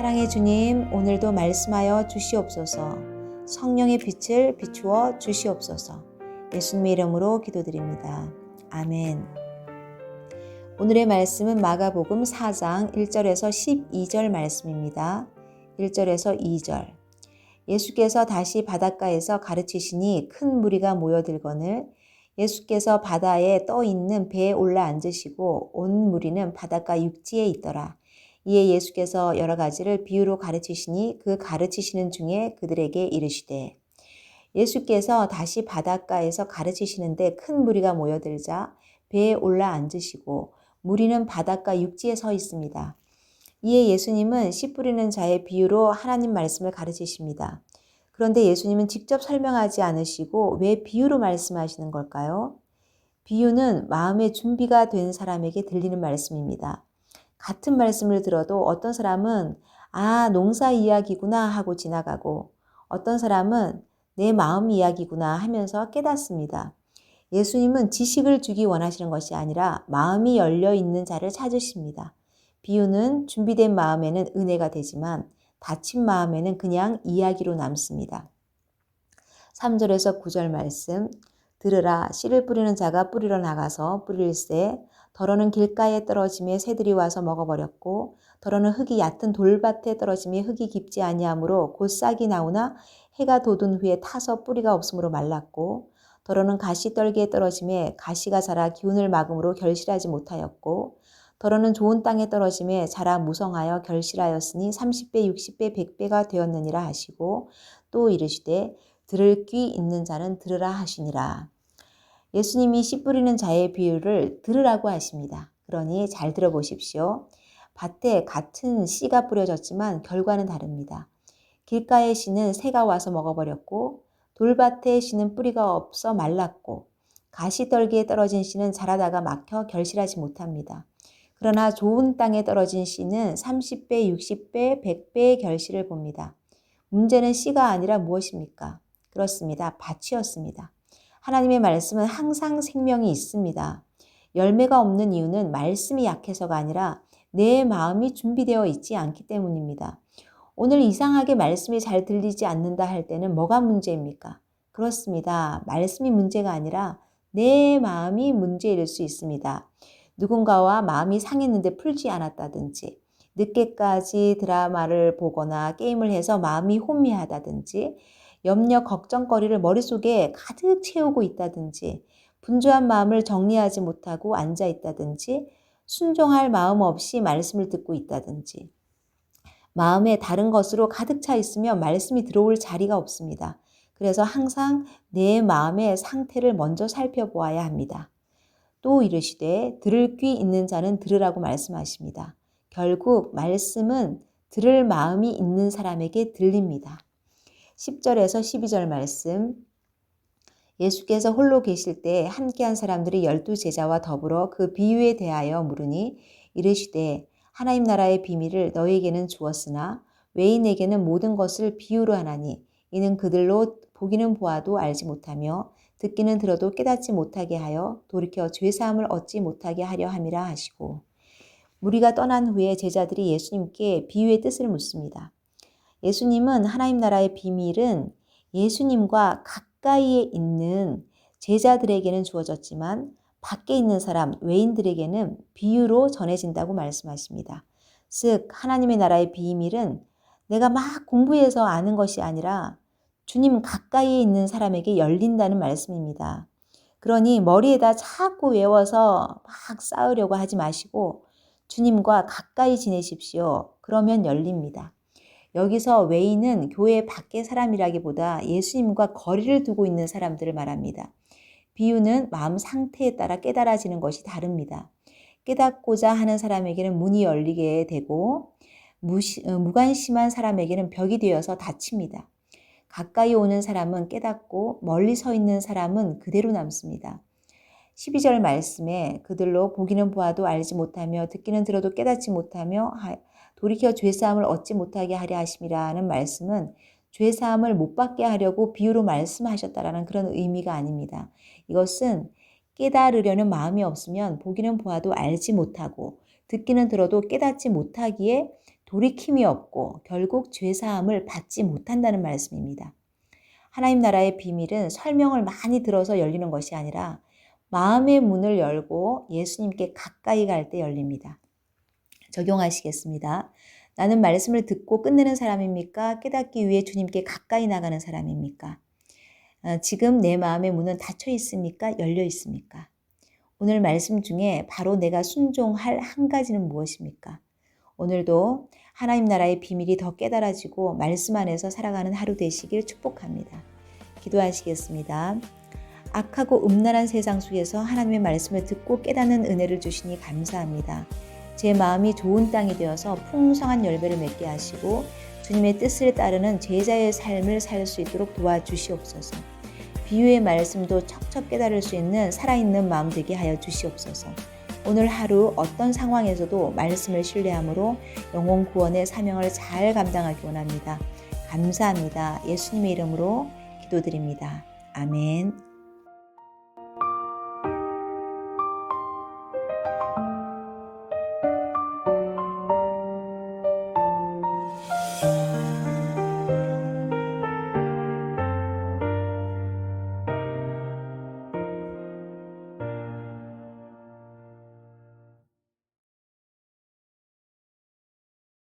사랑의 주님, 오늘도 말씀하여 주시옵소서. 성령의 빛을 비추어 주시옵소서. 예수님의 이름으로 기도드립니다. 아멘. 오늘의 말씀은 마가복음 4장 1절에서 12절 말씀입니다. 1절에서 2절. 예수께서 다시 바닷가에서 가르치시니 큰 무리가 모여들거늘 예수께서 바다에 떠 있는 배에 올라 앉으시고 온 무리는 바닷가 육지에 있더라. 이에 예수께서 여러 가지를 비유로 가르치시니 그 가르치시는 중에 그들에게 이르시되 예수께서 다시 바닷가에서 가르치시는데 큰 무리가 모여들자 배에 올라 앉으시고 무리는 바닷가 육지에 서 있습니다. 이에 예수님은 씨 뿌리는 자의 비유로 하나님 말씀을 가르치십니다. 그런데 예수님은 직접 설명하지 않으시고 왜 비유로 말씀하시는 걸까요? 비유는 마음의 준비가 된 사람에게 들리는 말씀입니다. 같은 말씀을 들어도 어떤 사람은 농사 이야기구나 하고 지나가고 어떤 사람은 내 마음 이야기구나 하면서 깨닫습니다. 예수님은 지식을 주기 원하시는 것이 아니라 마음이 열려 있는 자를 찾으십니다. 비유는 준비된 마음에는 은혜가 되지만 닫힌 마음에는 그냥 이야기로 남습니다. 3절에서 9절 말씀. 들으라, 씨를 뿌리는 자가 뿌리러 나가서 뿌릴새 더러는 길가에 떨어짐에 새들이 와서 먹어버렸고 더러는 흙이 얕은 돌밭에 떨어짐에 흙이 깊지 아니하므로 곧 싹이 나오나 해가 돋은 후에 타서 뿌리가 없으므로 말랐고 더러는 가시떨기에 떨어짐에 가시가 자라 기운을 막음으로 결실하지 못하였고 더러는 좋은 땅에 떨어짐에 자라 무성하여 결실하였으니 30배, 60배, 100배가 되었느니라 하시고 또 이르시되 들을 귀 있는 자는 들으라 하시니라. 예수님이 씨 뿌리는 자의 비유를 들으라고 하십니다. 그러니 잘 들어보십시오. 밭에 같은 씨가 뿌려졌지만 결과는 다릅니다. 길가의 씨는 새가 와서 먹어버렸고 돌밭의 씨는 뿌리가 없어 말랐고 가시떨기에 떨어진 씨는 자라다가 막혀 결실하지 못합니다. 그러나 좋은 땅에 떨어진 씨는 30배, 60배, 100배의 결실을 봅니다. 문제는 씨가 아니라 무엇입니까? 그렇습니다. 밭이었습니다. 하나님의 말씀은 항상 생명이 있습니다. 열매가 없는 이유는 말씀이 약해서가 아니라 내 마음이 준비되어 있지 않기 때문입니다. 오늘 이상하게 말씀이 잘 들리지 않는다 할 때는 뭐가 문제입니까? 그렇습니다. 말씀이 문제가 아니라 내 마음이 문제일 수 있습니다. 누군가와 마음이 상했는데 풀지 않았다든지 늦게까지 드라마를 보거나 게임을 해서 마음이 혼미하다든지 염려, 걱정거리를 머릿속에 가득 채우고 있다든지 분주한 마음을 정리하지 못하고 앉아 있다든지 순종할 마음 없이 말씀을 듣고 있다든지 마음에 다른 것으로 가득 차 있으면 말씀이 들어올 자리가 없습니다. 그래서 항상 내 마음의 상태를 먼저 살펴보아야 합니다. 또 이르시되 들을 귀 있는 자는 들으라고 말씀하십니다. 결국 말씀은 들을 마음이 있는 사람에게 들립니다. 10절에서 12절 말씀. 예수께서 홀로 계실 때 함께한 사람들이 12제자와 더불어 그 비유에 대하여 물으니 이르시되 하나님 나라의 비밀을 너희에게는 주었으나 외인에게는 모든 것을 비유로 하나니 이는 그들로 보기는 보아도 알지 못하며 듣기는 들어도 깨닫지 못하게 하여 돌이켜 죄사함을 얻지 못하게 하려 함이라 하시고 무리가 떠난 후에 제자들이 예수님께 비유의 뜻을 묻습니다. 예수님은 하나님 나라의 비밀은 예수님과 가까이에 있는 제자들에게는 주어졌지만 밖에 있는 사람, 외인들에게는 비유로 전해진다고 말씀하십니다. 즉 하나님의 나라의 비밀은 내가 막 공부해서 아는 것이 아니라 주님 가까이에 있는 사람에게 열린다는 말씀입니다. 그러니 머리에다 자꾸 외워서 막 쌓으려고 하지 마시고 주님과 가까이 지내십시오. 그러면 열립니다. 여기서 외인은 교회 밖의 사람이라기보다 예수님과 거리를 두고 있는 사람들을 말합니다. 비유는 마음 상태에 따라 깨달아지는 것이 다릅니다. 깨닫고자 하는 사람에게는 문이 열리게 되고 무관심한 사람에게는 벽이 되어서 닫힙니다. 가까이 오는 사람은 깨닫고 멀리 서 있는 사람은 그대로 남습니다. 12절 말씀에 그들로 보기는 보아도 알지 못하며 듣기는 들어도 깨닫지 못하며 돌이켜 죄사함을 얻지 못하게 하려 하심이라는 말씀은 죄사함을 못 받게 하려고 비유로 말씀하셨다라는 그런 의미가 아닙니다. 이것은 깨달으려는 마음이 없으면 보기는 보아도 알지 못하고 듣기는 들어도 깨닫지 못하기에 돌이킴이 없고 결국 죄사함을 받지 못한다는 말씀입니다. 하나님 나라의 비밀은 설명을 많이 들어서 열리는 것이 아니라 마음의 문을 열고 예수님께 가까이 갈 때 열립니다. 적용하시겠습니다. 나는 말씀을 듣고 끝내는 사람입니까? 깨닫기 위해 주님께 가까이 나가는 사람입니까? 지금 내 마음의 문은 닫혀 있습니까? 열려 있습니까? 오늘 말씀 중에 바로 내가 순종할 한 가지는 무엇입니까? 오늘도 하나님 나라의 비밀이 더 깨달아지고 말씀 안에서 살아가는 하루 되시길 축복합니다. 기도하시겠습니다. 악하고 음란한 세상 속에서 하나님의 말씀을 듣고 깨닫는 은혜를 주시니 감사합니다. 제 마음이 좋은 땅이 되어서 풍성한 열매를 맺게 하시고 주님의 뜻을 따르는 제자의 삶을 살 수 있도록 도와주시옵소서. 비유의 말씀도 척척 깨달을 수 있는 살아있는 마음 되게 하여 주시옵소서. 오늘 하루 어떤 상황에서도 말씀을 신뢰함으로 영혼 구원의 사명을 잘 감당하기 원합니다. 감사합니다. 예수님의 이름으로 기도드립니다. 아멘.